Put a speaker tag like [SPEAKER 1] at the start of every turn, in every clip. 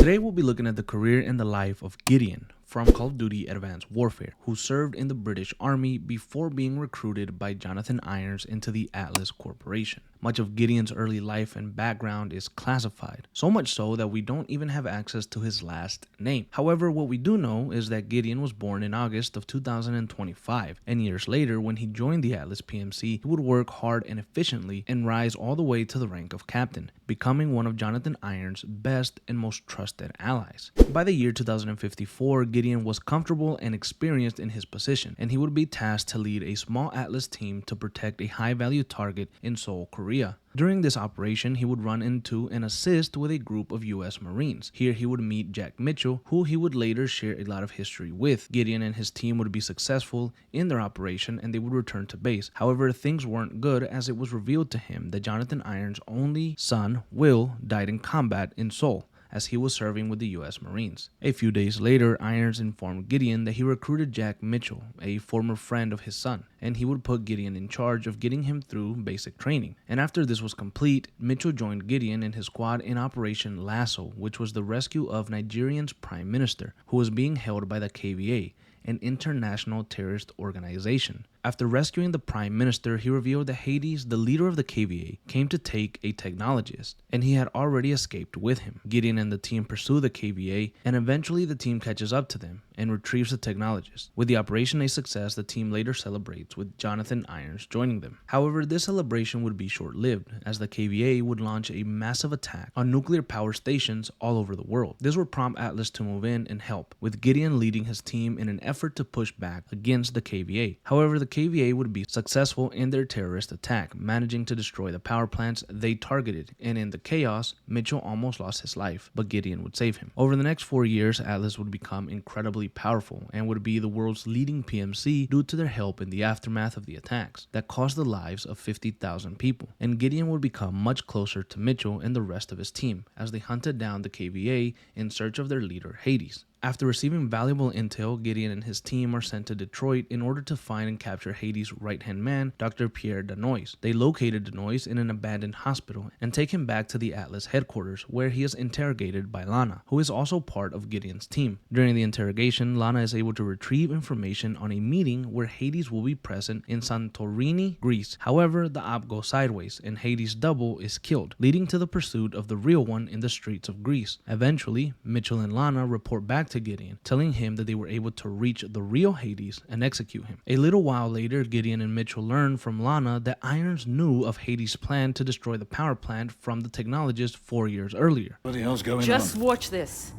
[SPEAKER 1] Today we'll be looking at the career and the life of Gideon from Call of Duty Advanced Warfare, who served in the British Army before being recruited by Jonathan Irons into the Atlas Corporation. Much of Gideon's early life and background is classified, so much so that we don't even have access to his last name. However, what we do know is that Gideon was born in August of 2025, and years later, when he joined the Atlas PMC, he would work hard and efficiently and rise all the way to the rank of captain, becoming one of Jonathan Irons' best and most trusted allies. By the year 2054, Gideon was comfortable and experienced in his position, and he would be tasked to lead a small Atlas team to protect a high-value target in Seoul, Korea. During this operation, he would run into and assist with a group of US Marines. Here he would meet Jack Mitchell, who he would later share a lot of history with. Gideon and his team would be successful in their operation and they would return to base. However, things weren't good, as it was revealed to him that Jonathan Irons' only son, Will, died in combat in Seoul, as he was serving with the US Marines. A few days later, Irons informed Gideon that he recruited Jack Mitchell, a former friend of his son, and he would put Gideon in charge of getting him through basic training. And after this was complete, Mitchell joined Gideon and his squad in Operation Lasso, which was the rescue of Nigerian's prime minister, who was being held by the KVA, an international terrorist organization. After rescuing the prime minister, he revealed that Hades, the leader of the KVA, came to take a technologist, and he had already escaped with him. Gideon and the team pursue the KVA, and eventually the team catches up to them and retrieves the technologist. With the operation a success, the team later celebrates with Jonathan Irons joining them. However, this celebration would be short-lived, as the KVA would launch a massive attack on nuclear power stations all over the world. This would prompt Atlas to move in and help, with Gideon leading his team in an effort to push back against the KVA. However, the KVA would be successful in their terrorist attack, managing to destroy the power plants they targeted, and in the chaos, Mitchell almost lost his life, but Gideon would save him. Over the next 4 years, Atlas would become incredibly powerful and would be the world's leading PMC due to their help in the aftermath of the attacks that cost the lives of 50,000 people, and Gideon would become much closer to Mitchell and the rest of his team as they hunted down the KVA in search of their leader, Hades. After receiving valuable intel, Gideon and his team are sent to Detroit in order to find and capture Hades' right-hand man, Dr. Pierre Danois. They located Danois in an abandoned hospital and take him back to the Atlas headquarters, where he is interrogated by Lana, who is also part of Gideon's team. During the interrogation, Lana is able to retrieve information on a meeting where Hades will be present in Santorini, Greece. However, the op goes sideways and Hades' double is killed, leading to the pursuit of the real one in the streets of Greece. Eventually, Mitchell and Lana report back to Gideon, telling him that they were able to reach the real Hades and execute him. A little while later, Gideon and Mitchell learn from Lana that Irons knew of Hades' plan to destroy the power plant from the technologist 4 years earlier.
[SPEAKER 2] What the hell's going on?
[SPEAKER 3] Just watch this.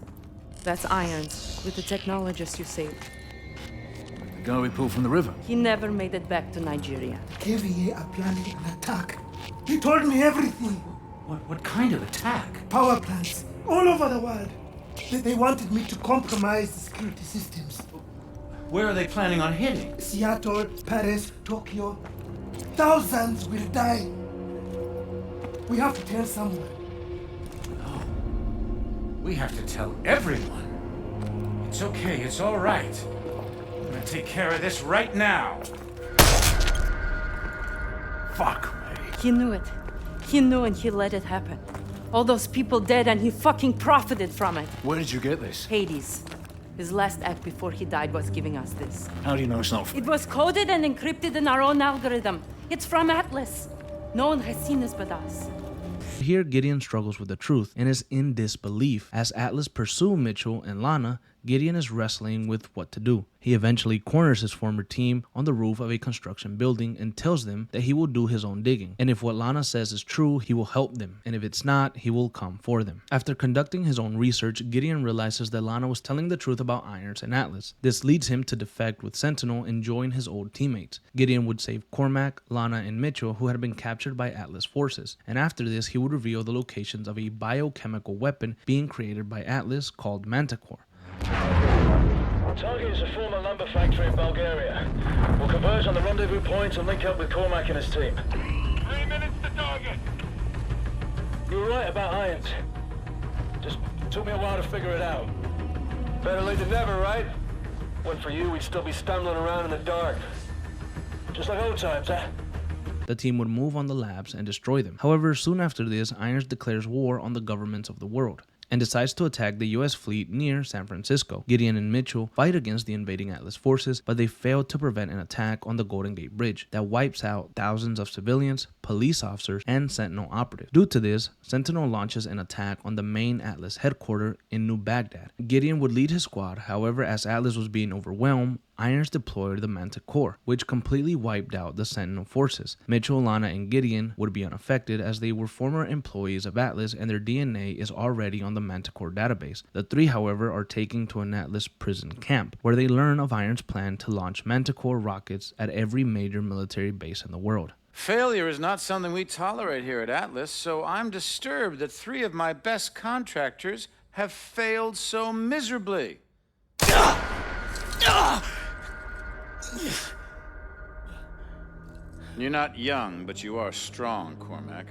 [SPEAKER 3] That's Irons, with the technologist you saved.
[SPEAKER 2] The guy we pulled from the river.
[SPEAKER 3] He never made it back to Nigeria.
[SPEAKER 4] KVA are planning an attack. He told me everything.
[SPEAKER 2] What kind of attack?
[SPEAKER 4] Power plants all over the world. They wanted me to compromise the security systems.
[SPEAKER 2] Where are they planning on hitting?
[SPEAKER 4] Seattle, Paris, Tokyo. Thousands will die. We have to tell someone.
[SPEAKER 2] No. We have to tell everyone. It's okay, it's all right. I'm gonna take care of this right now. Fuck me.
[SPEAKER 3] He knew it. He knew and he let it happen. All those people dead and he fucking profited from it.
[SPEAKER 2] Where did you get this?
[SPEAKER 3] Hades. His last act before he died was giving us this.
[SPEAKER 2] How do you know it's not
[SPEAKER 3] It was coded and encrypted in our own algorithm. It's from Atlas. No one has seen this but us.
[SPEAKER 1] Here, Gideon struggles with the truth and is in disbelief. As Atlas pursue Mitchell and Lana, Gideon is wrestling with what to do. He eventually corners his former team on the roof of a construction building and tells them that he will do his own digging, and if what Lana says is true, he will help them, and if it's not, he will come for them. After conducting his own research, Gideon realizes that Lana was telling the truth about Irons and Atlas. This leads him to defect with Sentinel and join his old teammates. Gideon would save Cormac, Lana, and Mitchell, who had been captured by Atlas forces, and after this, he would reveal the locations of a biochemical weapon being created by Atlas called Manticor.
[SPEAKER 5] Target is a former lumber factory in Bulgaria. We'll converge on the rendezvous point and link up with Cormac and his team.
[SPEAKER 6] 3 minutes to target.
[SPEAKER 5] You were right about Irons. Just took me a while to figure it out. Better late than never, right? Went for you, we'd still be stumbling around in the dark. Just like old times, huh?
[SPEAKER 1] The team would move on the labs and destroy them. However, soon after this, Irons declares war on the governments of the world. and decides to attack the US fleet near San Francisco. Gideon and Mitchell fight against the invading Atlas forces, but they fail to prevent an attack on the Golden Gate Bridge that wipes out thousands of civilians, police officers, and Sentinel operatives. Due to this, Sentinel launches an attack on the main Atlas headquarters in New Baghdad. Gideon would lead his squad, however, as Atlas was being overwhelmed, Irons deployed the Manticor, which completely wiped out the Sentinel forces. Mitchell, Lana, and Gideon would be unaffected as they were former employees of Atlas and their DNA is already on the Manticor database. The three, however, are taken to an Atlas prison camp, where they learn of Irons' plan to launch Manticor rockets at every major military base in the world.
[SPEAKER 2] Failure is not something we tolerate here at Atlas, so I'm disturbed that 3 of my best contractors have failed so miserably. You're not young, but you are strong, Cormac.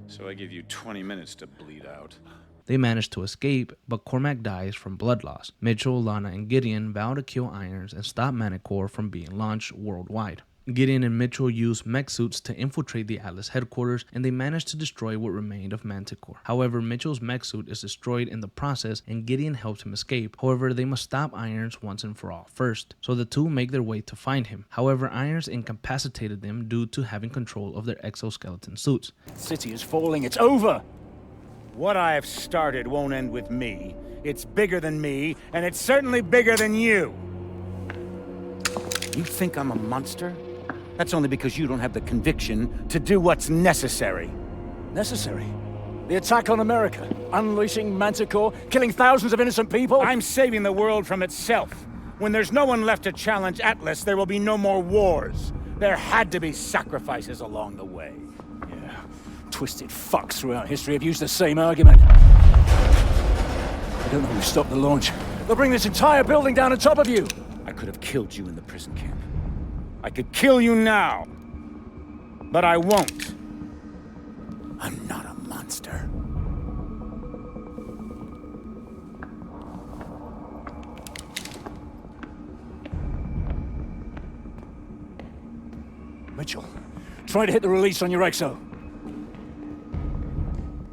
[SPEAKER 2] So I give you 20 minutes to bleed out.
[SPEAKER 1] They manage to escape, but Cormac dies from blood loss. Mitchell, Lana, and Gideon vow to kill Irons and stop Manticor from being launched worldwide. Gideon and Mitchell use mech suits to infiltrate the Atlas headquarters, and they manage to destroy what remained of Manticor. However, Mitchell's mech suit is destroyed in the process, and Gideon helps him escape. However, they must stop Irons once and for all first, so the two make their way to find him. However, Irons incapacitated them due to having control of their exoskeleton suits.
[SPEAKER 7] The city is falling, it's over!
[SPEAKER 8] What I have started won't end with me. It's bigger than me, and it's certainly bigger than you. You think I'm a monster? That's only because you don't have the conviction to do what's necessary.
[SPEAKER 7] Necessary? The attack on America, unleashing Manticor, killing thousands of innocent people?
[SPEAKER 8] I'm saving the world from itself. When there's no one left to challenge Atlas, there will be no more wars. There had to be sacrifices along the way.
[SPEAKER 7] Yeah, twisted fucks throughout history have used the same argument. I don't know who stopped the launch. They'll bring this entire building down on top of you.
[SPEAKER 8] I could have killed you in the prison camp. I could kill you now. But I won't. I'm not a monster.
[SPEAKER 7] Mitchell, try to hit the release on your exo.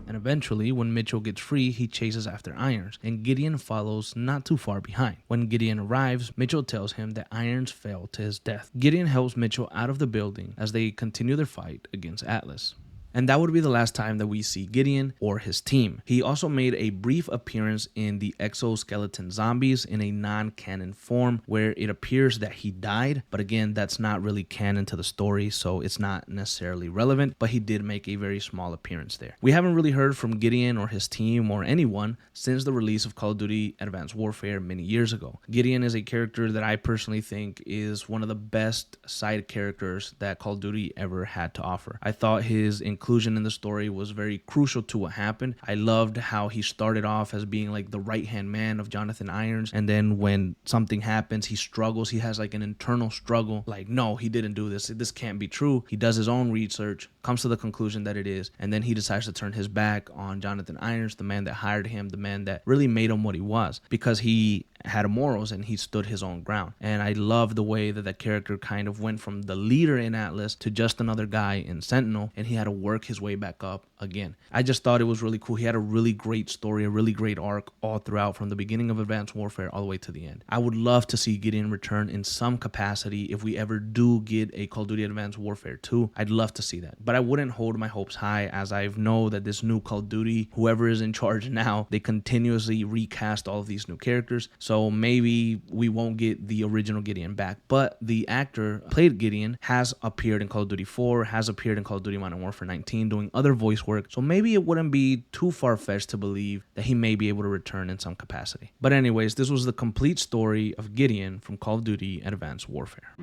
[SPEAKER 1] And eventually, when Mitchell gets free, he chases after Irons, and Gideon follows not too far behind. When Gideon arrives, Mitchell tells him that Irons fell to his death. Gideon helps Mitchell out of the building as they continue their fight against Atlas. And that would be the last time that we see Gideon or his team. He also made a brief appearance in the Exoskeleton Zombies in a non-canon form where it appears that he died, but again, that's not really canon to the story, so it's not necessarily relevant, but he did make a very small appearance there. We haven't really heard from Gideon or his team or anyone since the release of Call of Duty Advanced Warfare many years ago. Gideon is a character that I personally think is one of the best side characters that Call of Duty ever had to offer. I thought his inclusion in the story was very crucial to what happened. I loved how he started off as being like the right-hand man of Jonathan Irons, and then when something happens, he struggles. He has like an internal struggle, like, no, he didn't do this. This can't be true. He does his own research, comes to the conclusion that it is, and then he decides to turn his back on Jonathan Irons, the man that hired him, the man that really made him what he was, because he had morals and he stood his own ground. And I love the way that that character kind of went from the leader in Atlas to just another guy in Sentinel, and he had to work his way back up again. I just thought it was really cool. He had a really great story, a really great arc all throughout, from the beginning of Advanced Warfare all the way to the end. I would love to see Gideon return in some capacity if we ever do get a Call of Duty Advanced Warfare 2. I'd love to see that, but I wouldn't hold my hopes high, as I know that this new Call of Duty, whoever is in charge now, they continuously recast all of these new characters, so maybe we won't get the original Gideon back. But the actor who played Gideon has appeared in Call of Duty 4, has appeared in Call of Duty Modern Warfare 19, doing other voice work, so maybe it wouldn't be too far-fetched to believe that he may be able to return in some capacity. But anyways, this was the complete story of Gideon from Call of Duty Advanced Warfare.